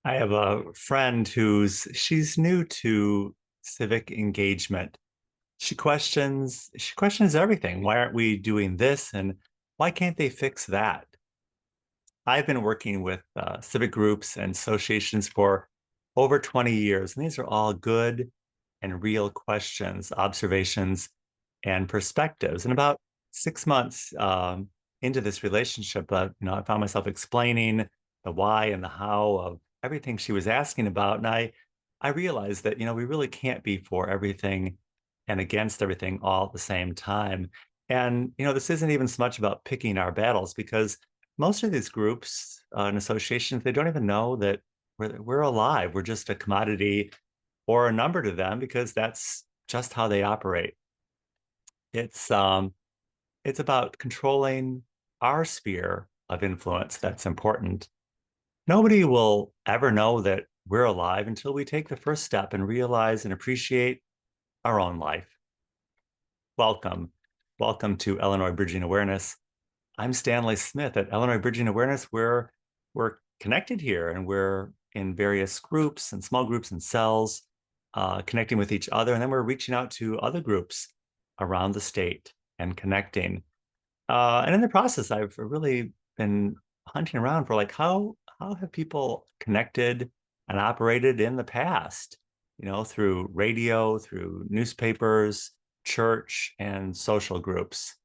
I have a friend she's new to civic engagement. She questions everything. Why aren't we doing this and why can't they fix that? I've been working with civic groups and associations for over 20 years, and these are all good and real questions, observations, and perspectives. And about 6 months into this relationship, I found myself explaining the why and the how of everything she was asking about, and I realized that we really can't be for everything and against everything all at the same time. And this isn't even so much about picking our battles because most of these groups and associations, they don't even know that we're alive. We're just a commodity or a number to them because that's just how they operate. It's um, it's about controlling our sphere of influence that's important. Nobody will ever know that we're alive until we take the first step and realize and appreciate our own life. Welcome. Welcome to Illinois Bridging Awareness. I'm Stanley Smith at Illinois Bridging Awareness. We're connected here and we're in various groups and small groups and cells, connecting with each other. And then we're reaching out to other groups around the state and connecting. And in the process, I've really been hunting around for like how have people connected and operated in the past, through radio, through newspapers, church, and social groups.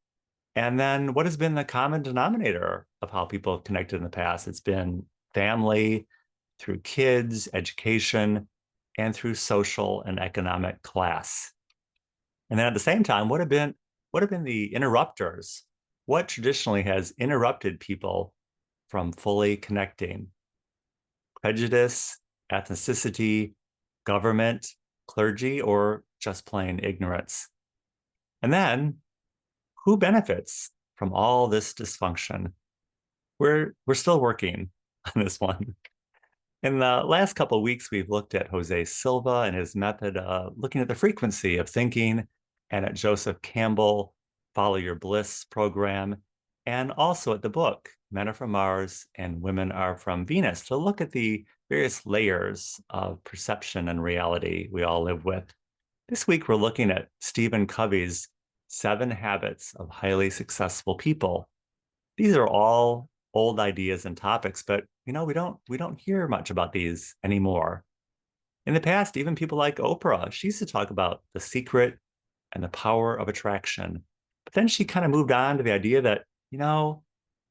And then what has been the common denominator of how people have connected in the past? It's been family, through kids, education, and through social and economic class. And then at the same time, what have been the interrupters? What traditionally has interrupted people from fully connecting? Prejudice, ethnicity, government, clergy, or just plain ignorance? And then who benefits from all this dysfunction? We're still working on this one. In the last couple of weeks, we've looked at Jose Silva and his method, looking at the frequency of thinking, and at Joseph Campbell, Follow Your Bliss program, and also at the book, Men Are From Mars and Women Are From Venus, to look at the various layers of perception and reality we all live with. This week, we're looking at Stephen Covey's Seven Habits of Highly Successful People. These are all old ideas and topics, but we don't hear much about these anymore. In the past, even people like Oprah, she used to talk about the secret and the power of attraction. But then she kind of moved on to the idea that,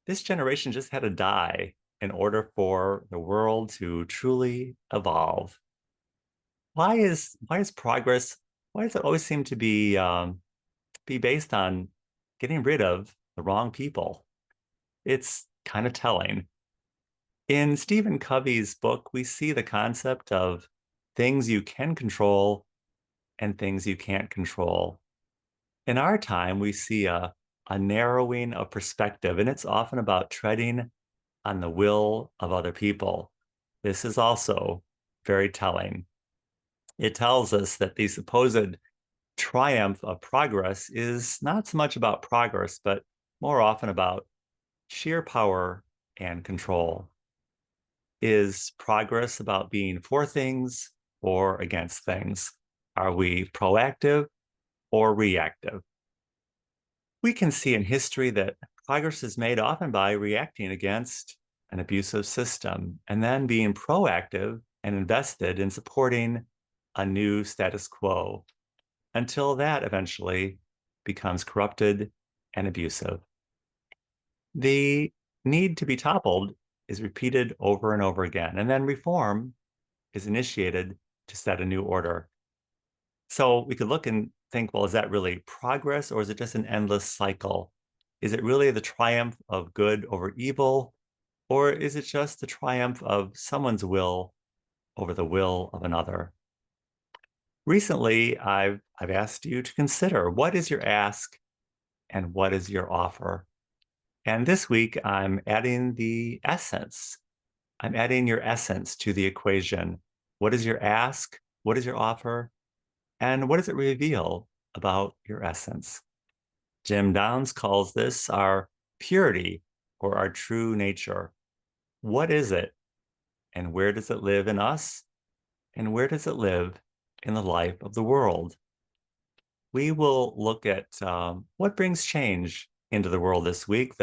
this generation just had to die in order for the world to truly evolve. Why is progress? Why does it always seem to be based on getting rid of the wrong people? It's kind of telling. In Stephen Covey's book, we see the concept of things you can control and things you can't control. In our time, we see a narrowing of perspective, and it's often about treading on the will of other people. This is also very telling. It tells us that the supposed triumph of progress is not so much about progress, but more often about sheer power and control. Is progress about being for things or against things? Are we proactive or reactive? We can see in history that progress is made often by reacting against an abusive system and then being proactive and invested in supporting a new status quo until that eventually becomes corrupted and abusive. The need to be toppled is repeated over and over again, and then reform is initiated to set a new order. So we could look and think, well, is that really progress or is it just an endless cycle? Is it really the triumph of good over evil, or is it just the triumph of someone's will over the will of another? Recently, I've asked you to consider what is your ask and what is your offer. And this week, I'm adding the essence. I'm adding your essence to the equation. What is your ask? What is your offer? And what does it reveal about your essence? Jim Downs calls this our purity or our true nature. What is it And where does it live in us? And where does it live in the life of the world? We will look at what brings change into the world this week.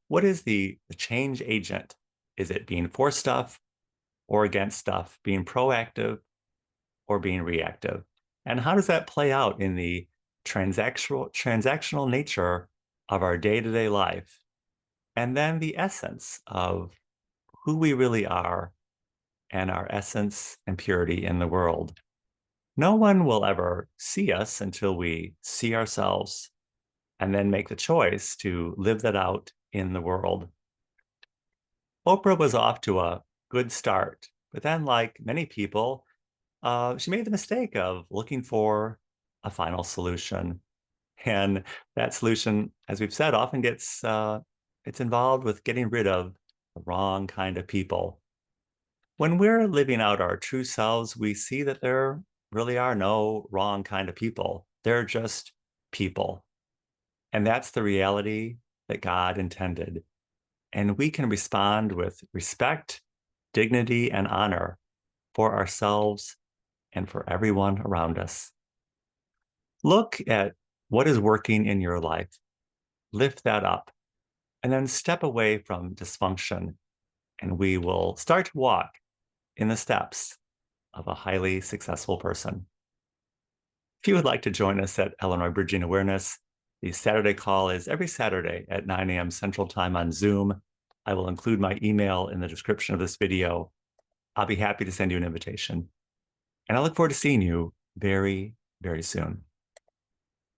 What is the change agent? Is it being for stuff or against stuff? Being proactive or being reactive? And how does that play out in the transactional nature of our day-to-day life? And then the essence of who we really are and our essence and purity in the world. No one will ever see us until we see ourselves and then make the choice to live that out in the world. Oprah was off to a good start, but then, like many people, she made the mistake of looking for a final solution. And that solution, as we've said, often gets it's involved with getting rid of the wrong kind of people. When we're living out our true selves, we see that there really are no wrong kind of people. They're just people. And that's the reality that God intended. And we can respond with respect, dignity, and honor for ourselves and for everyone around us. Look at what is working in your life, lift that up, and then step away from dysfunction. And we will start to walk in the steps of a highly successful person. If you would like to join us at Illinois Bridging Awareness, the Saturday call is every Saturday at 9 a.m. Central Time on Zoom. I will include my email in the description of this video. I'll be happy to send you an invitation. And I look forward to seeing you very, very soon.